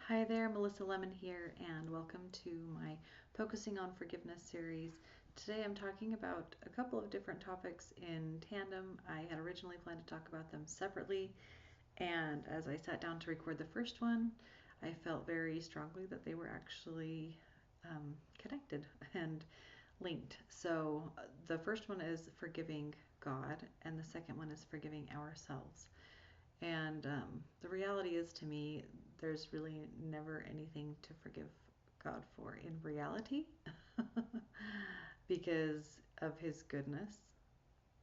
Hi there, Melissa Lemon here, and welcome to my Focusing on Forgiveness series. Today I'm talking about a couple of different topics in tandem. I had originally planned to talk about them separately, and as I sat down to record the first one, I felt very strongly that they were actually connected and linked. So the first one is forgiving God, and the second one is forgiving ourselves. And the reality is, to me, there's really never anything to forgive God for in reality because of his goodness.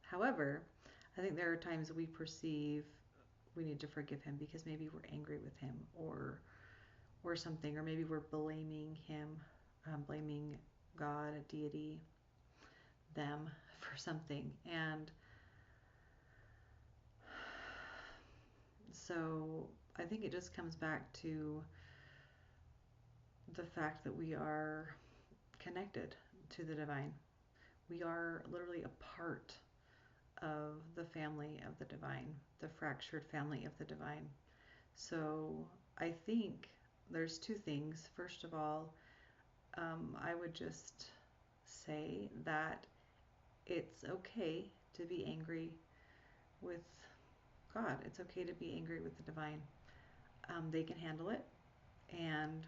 However, I think there are times we perceive we need to forgive him because maybe we're angry with him or something, or maybe we're blaming him, blaming God, a deity, them for something. And so I think it just comes back to the fact that we are connected to the divine. We are literally a part of the family of the divine, the fractured family of the divine. So I think there's two things. First of all, I would just say that it's okay to be angry with God. It's okay to be angry with the divine. They can handle it, and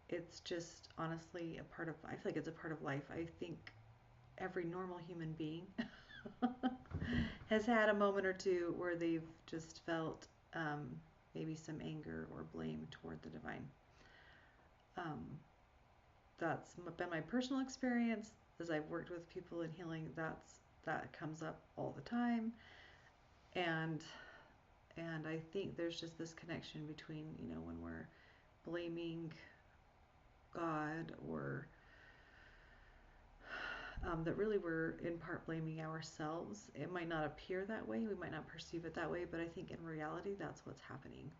it's just honestly a part of, I feel like it's a part of life. I think every normal human being has had a moment or two where they've just felt maybe some anger or blame toward the divine. That's been my personal experience as I've worked with people in healing. That comes up all the time, and I think there's just this connection between, when we're blaming God, or that really we're in part blaming ourselves. It might not appear that way, we might not perceive it that way, but I think in reality that's what's happening.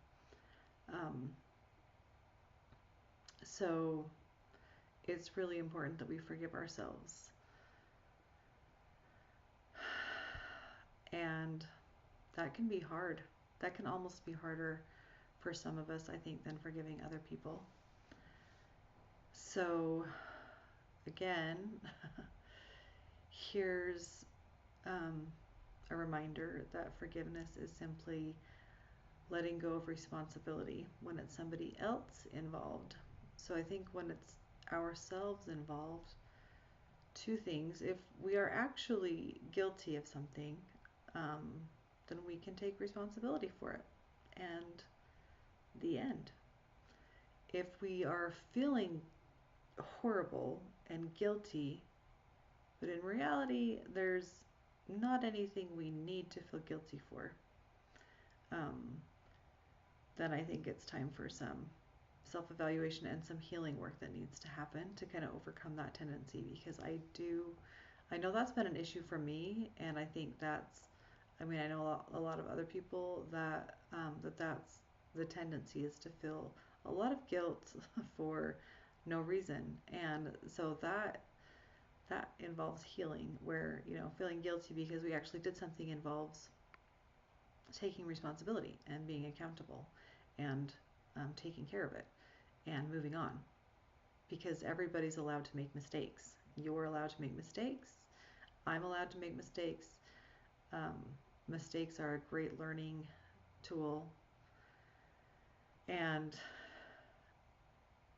So it's really important that we forgive ourselves. And that can be hard. That can almost be harder for some of us, I think, than forgiving other people. So again, here's a reminder that forgiveness is simply letting go of responsibility when it's somebody else involved. So I think when it's ourselves involved, two things. If we are actually guilty of something, then we can take responsibility for it. And the end. If we are feeling horrible and guilty, but in reality, there's not anything we need to feel guilty for, then I think it's time for some self-evaluation and some healing work that needs to happen to kind of overcome that tendency, because I know that's been an issue for me, and I think I know a lot of other people that that's the tendency, is to feel a lot of guilt for no reason. And so that involves healing, where, feeling guilty because we actually did something involves taking responsibility and being accountable, and taking care of it and moving on, because everybody's allowed to make mistakes. You're allowed to make mistakes. I'm allowed to make mistakes. Mistakes are a great learning tool and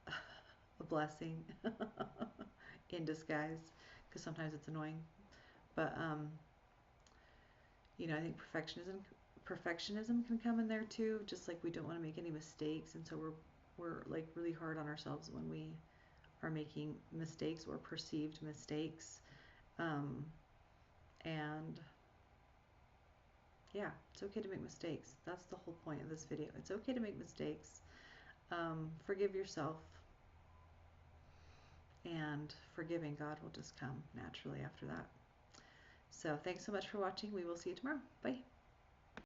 a blessing in disguise, because sometimes it's annoying. But I think perfectionism can come in there too. Just like we don't want to make any mistakes, and so we're like really hard on ourselves when we are making mistakes or perceived mistakes. And yeah, it's okay to make mistakes. That's the whole point of this video. It's okay to make mistakes. Forgive yourself, and forgiving God will just come naturally after that. So thanks so much for watching. We will see you tomorrow. Bye.